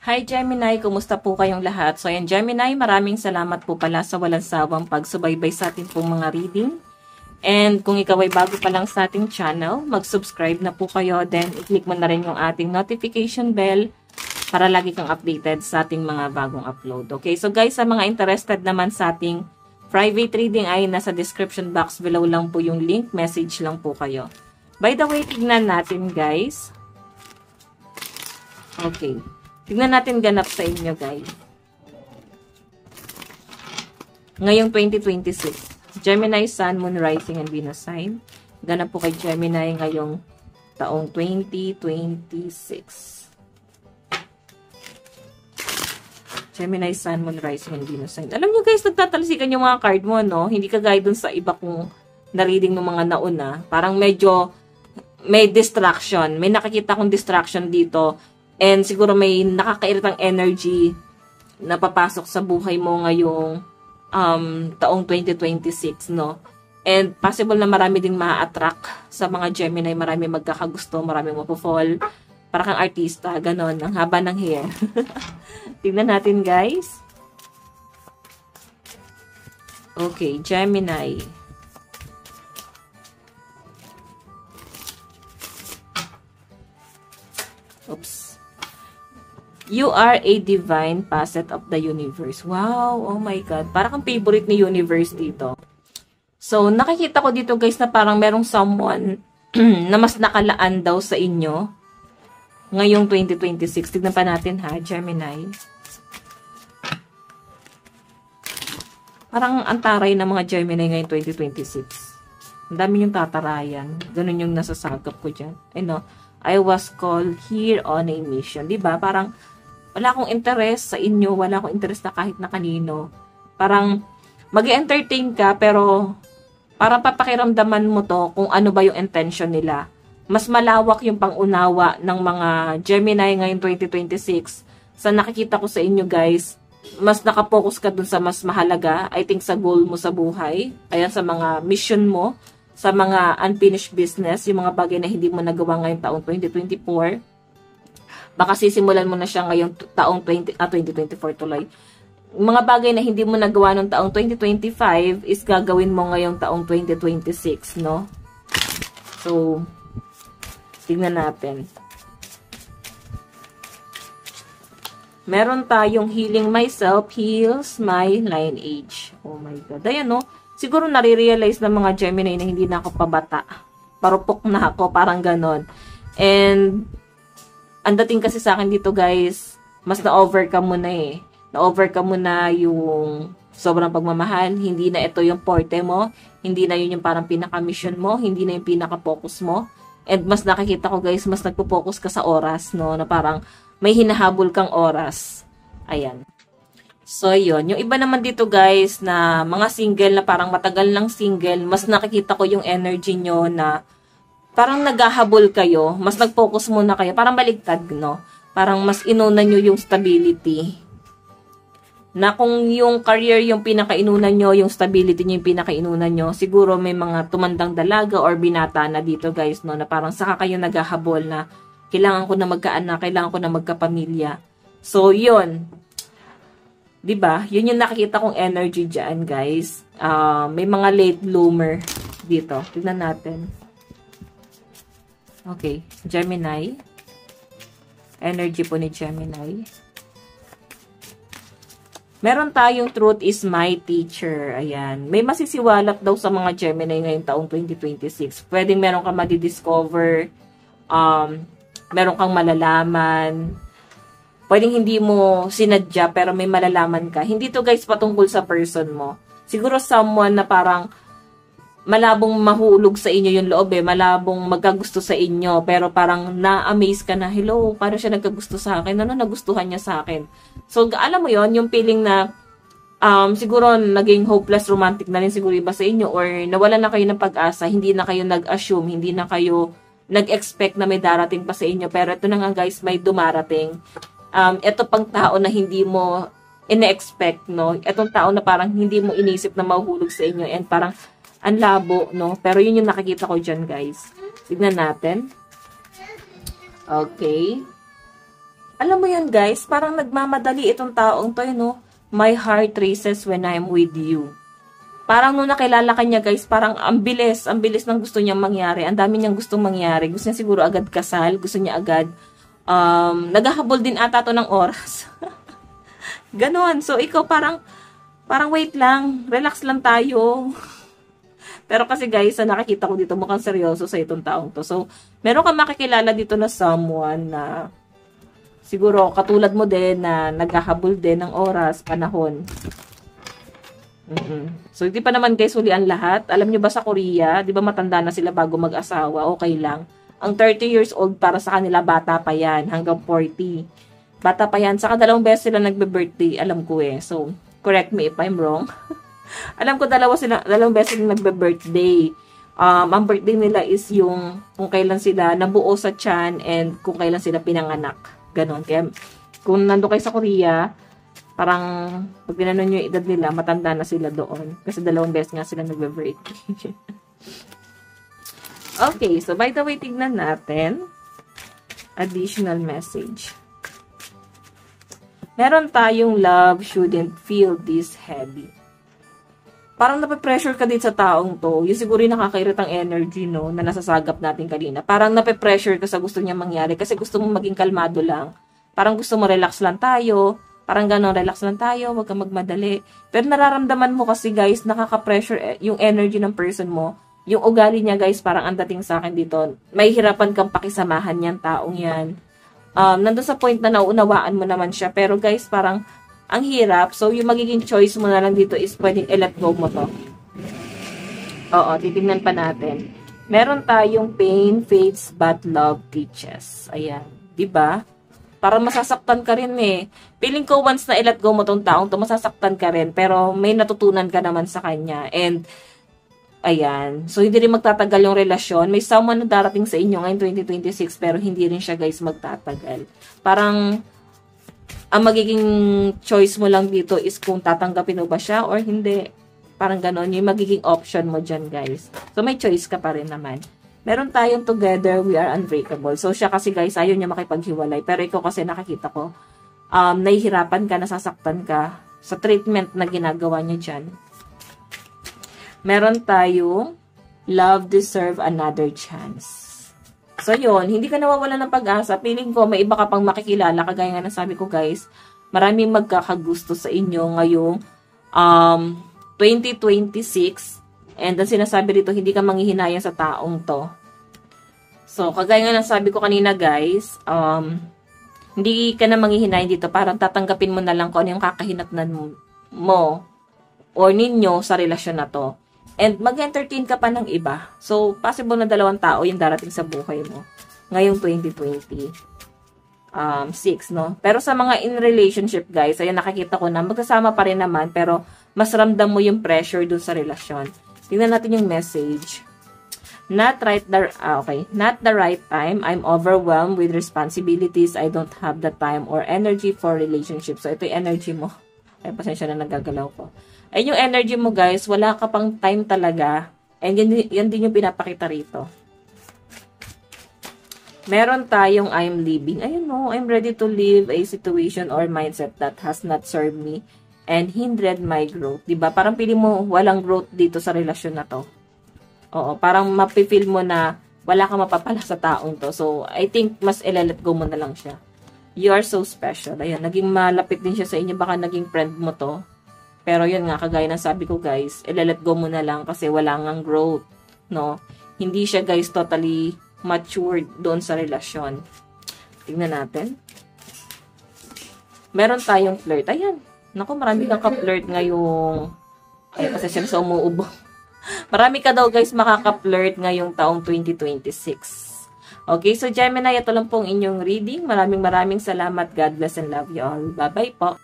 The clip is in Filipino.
Hi Gemini, kumusta po kayong lahat? So ayan Gemini, maraming salamat po pala sa walang sawang pagsubaybay sa ating pong mga reading. And kung ikaw ay bago pa lang sa ating channel, mag-subscribe na po kayo. Then i-click mo na rin yung ating notification bell para lagi kang updated sa ating mga bagong upload. Okay, so guys, sa mga interested naman sa ating private reading ay nasa description box below lang po yung link. Message lang po kayo. By the way, tignan natin guys. Okay. Tignan natin ganap sa inyo, guys. Ngayong 2026. Gemini, Sun, Moon, Rising, and Venus sign. Ganap po kay Gemini ngayong taong 2026. Gemini, Sun, Moon, Rising, and Venus sign. Alam nyo, guys, nagtatalsikan yung mga card mo, no? Hindi ka gaya dun sa iba kong na-reading ng mga nauna. Parang medyo may distraction. May nakikita kong distraction dito. And siguro may nakakairitang energy na papasok sa buhay mo ngayong taong 2026, no? And possible na marami ding ma-attract sa mga Gemini, marami magkakagusto, marami mapofall. Para kang artista, ganon, ang haba ng hair. Tignan natin, guys. Okay, Gemini. Oops. You are a divine facet of the universe. Wow! Oh my God. Parang ang favorite ni universe dito. So, nakikita ko dito guys na parang merong someone na mas nakalaan daw sa inyo ngayong 2026. Tignan pa natin ha, Gemini. Parang ang taray ng mga Gemini ngayong 2026. Ang dami yung tatarayan. Ganun yung nasasagap ko dyan. I know. I was called here on a mission. Diba? Parang wala akong interest sa inyo, wala akong interest na kahit na kanino. Parang mag-entertain ka, pero parang papakiramdaman mo to kung ano ba yung intention nila. Mas malawak yung pangunawa ng mga Gemini ngayong 2026. Sa nakikita ko sa inyo guys, mas nakapokus ka dun sa mas mahalaga, I think sa goal mo sa buhay, ayan sa mga mission mo, sa mga unfinished business, yung mga bagay na hindi mo nagawa ngayong taong 2024. Baka sisimulan mo na siya ngayong taong 2024 tuloy. Mga bagay na hindi mo nagawa noong taong 2025 is gagawin mo ngayong taong 2026, no? So, tingnan natin. Meron tayong healing myself, heals my lineage. Oh my God. Ayan, no? Siguro nare-realize ng mga Gemini na hindi na ako pabata. Parupok na ako, parang ganon. And ang dating kasi sa akin dito guys, mas na-overcome mo na eh. Na-overcome mo na yung sobrang pagmamahal. Hindi na ito yung forte mo. Hindi na yun yung parang pinaka-mission mo. Hindi na yung pinaka-focus mo. And mas nakikita ko guys, mas nagpo-focus ka sa oras, no? Na parang may hinahabol kang oras. Ayan. So, yun. Yung iba naman dito guys, na mga single na parang matagal lang single, mas nakikita ko yung energy nyo na parang naghahabol kayo, mas nag-focus muna kayo, parang baligtad, no? Parang mas inuna nyo yung stability. Na kung yung career yung pinakainunan nyo, yung stability nyo yung pinakainunan nyo, siguro may mga tumandang dalaga or binata na dito guys, no? Na parang saka kayo naghahabol na kailangan ko na magkaanak, kailangan ko na magkapamilya. So, yun. Diba? Yun yung nakikita kong energy dyan, guys. May mga late bloomer dito. Tignan natin. Okay, Gemini. Energy po ni Gemini. Meron tayong truth is my teacher. Ayan. May masisiwalat daw sa mga Gemini ngayong taong 2026. Pwedeng meron kang madidiscover. Meron kang malalaman. Pwedeng hindi mo sinadya pero may malalaman ka. Hindi to guys patungkol sa person mo. Siguro someone na parang malabong mahulog sa inyo yung loob eh. Malabong magkagusto sa inyo. Pero parang na-amaze ka na, hello, paano siya nagkagusto sa akin? Ano nagustuhan niya sa akin? So, alam mo yon yung feeling na siguro naging hopeless romantic na rin siguro iba sa inyo or nawala na kayo ng pag-asa, hindi na kayo nag-assume, hindi na kayo nag-expect na may darating pa sa inyo. Pero ito na nga guys, may dumarating. Ito pang tao na hindi mo ina-expect, no? Itong tao na parang hindi mo inisip na mahuhulog sa inyo and parang ang labo, no? Pero yun yung nakikita ko dyan, guys. Tignan natin. Okay. Alam mo yun guys, parang nagmamadali itong taong to, no? My heart races when I'm with you. Parang nung nakilala ka niya guys, parang ang bilis ng gusto niyang mangyari. Ang dami niyang gustong mangyari. Gusto niya siguro agad kasal, gusto niya agad, naghahabol din ata to ng oras. Ganon. So, ikaw parang wait lang, relax lang tayo. Pero kasi guys, sa nakikita ko dito, mukhang seryoso sa itong taong to. So, meron kang makikilala dito na someone na siguro katulad mo din na naghahabol din ng oras, panahon. So, hindi pa naman guys huli ang lahat. Alam nyo ba sa Korea, di ba matanda na sila bago mag-asawa, okay lang. Ang 30 years old para sa kanila, bata pa yan, hanggang 40. Bata pa yan. Saka 2 beses sila nagbe-birthday, alam ko eh. So, correct me if I'm wrong. Alam ko 2 beses sila nagbe-birthday. Ang birthday nila is yung kung kailan sila nabuo sa tiyan and kung kailan sila pinanganak. Ganon. Kaya, kung nando kayo sa Korea, parang pag tinanong nyo yung edad nila, matanda na sila doon. Kasi 2 beses nga sila nagbe-birthday. Okay, so by the way, tignan natin. Additional message. Meron tayong love shouldn't feel this heavy. Parang nape-pressure ka din sa taong to. Yung siguro yung nakakairitang energy, no, na nasasagap natin kanina. Parang nape-pressure ka sa gusto niya mangyari kasi gusto mo maging kalmado lang. Parang gusto mo relax lang tayo. Parang gano'n, relax lang tayo, huwag kang magmadali. Pero nararamdaman mo kasi guys, nakaka-pressure yung energy ng person mo. Yung ugali niya guys, parang ang dating sa akin dito, may hirapan kang pakisamahan yan, taong yan. Nandun sa point na nauunawaan mo naman siya. Pero guys, parang ang hirap. So, yung magiging choice mo na lang dito is pwedeng i-let go mo to. Oo, titignan pa natin. Meron tayong pain fades but love teaches. Ayan. Diba? Parang masasaktan ka rin eh. Feeling ko once na i-let go mo tong taong to, masasaktan ka rin. Pero may natutunan ka naman sa kanya. And, ayan. So, hindi rin magtatagal yung relasyon. May someone na darating sa inyo ngayon 2026 pero hindi rin siya guys magtatagal. Parang, ang magiging choice mo lang dito is kung tatanggapin mo ba siya or hindi. Parang ganon. Yung magiging option mo dyan guys. So, may choice ka pa rin naman. Meron tayong together, we are unbreakable. So, siya kasi guys, ayaw niya makipaghiwalay. Pero ikaw kasi nakikita ko, nahihirapan ka, nasasaktan ka sa treatment na ginagawa niya dyan. Meron tayong love deserve another chance. So, yun. Hindi ka nawawala ng pag-asa. Feeling ko, may iba ka pang makikilala. Kagaya nga nasabi ko, guys, maraming magkakagusto sa inyo ngayong 2026. And ang sinasabi dito, hindi ka manghihinayang sa taong to. So, kagaya nga nasabi ko kanina, guys, hindi ka na manghihinayang dito. Parang tatanggapin mo na lang kung ano yung kakahinatnan mo or ninyo sa relasyon na to. And mag-entertain ka pa ng iba. So, possible na 2 tao yung darating sa buhay mo. Ngayong 2026, no? Pero sa mga in relationship, guys, ayun nakikita ko na magsasama pa rin naman, pero mas ramdam mo yung pressure dun sa relasyon. Tingnan natin yung message. Not the right time. I'm overwhelmed with responsibilities. I don't have the time or energy for relationship. So, ito yung energy mo. Ay, pasensya na nagagalaw ko. Ay, yung energy mo, guys, wala ka pang time talaga. And yan din yung pinapakita rito. Meron tayong I'm leaving. Ayun no, I'm ready to leave a situation or mindset that has not served me and hindered my growth. Diba? Parang pili mo walang growth dito sa relasyon na to. Oo, parang mapifeel mo na wala ka mapapala sa taong to. So, I think mas ilalet go mo na lang siya. You are so special. Ayan, naging malapit din siya sa inyo. Baka naging friend mo to. Pero yun nga, kagaya ng sabi ko guys, ilalet go mo na lang kasi wala ngang growth. No? Hindi siya guys totally matured doon sa relasyon. Tingnan natin. Meron tayong flirt. Ayan. Naku, marami kang ka-flirt ngayong... Ay, kasi siya sa umuubo. Marami ka daw guys makaka-flirt ngayong taong 2026. Okay, so Gemini, ito lang pong inyong reading. Maraming salamat. God bless and love you all. Bye-bye po.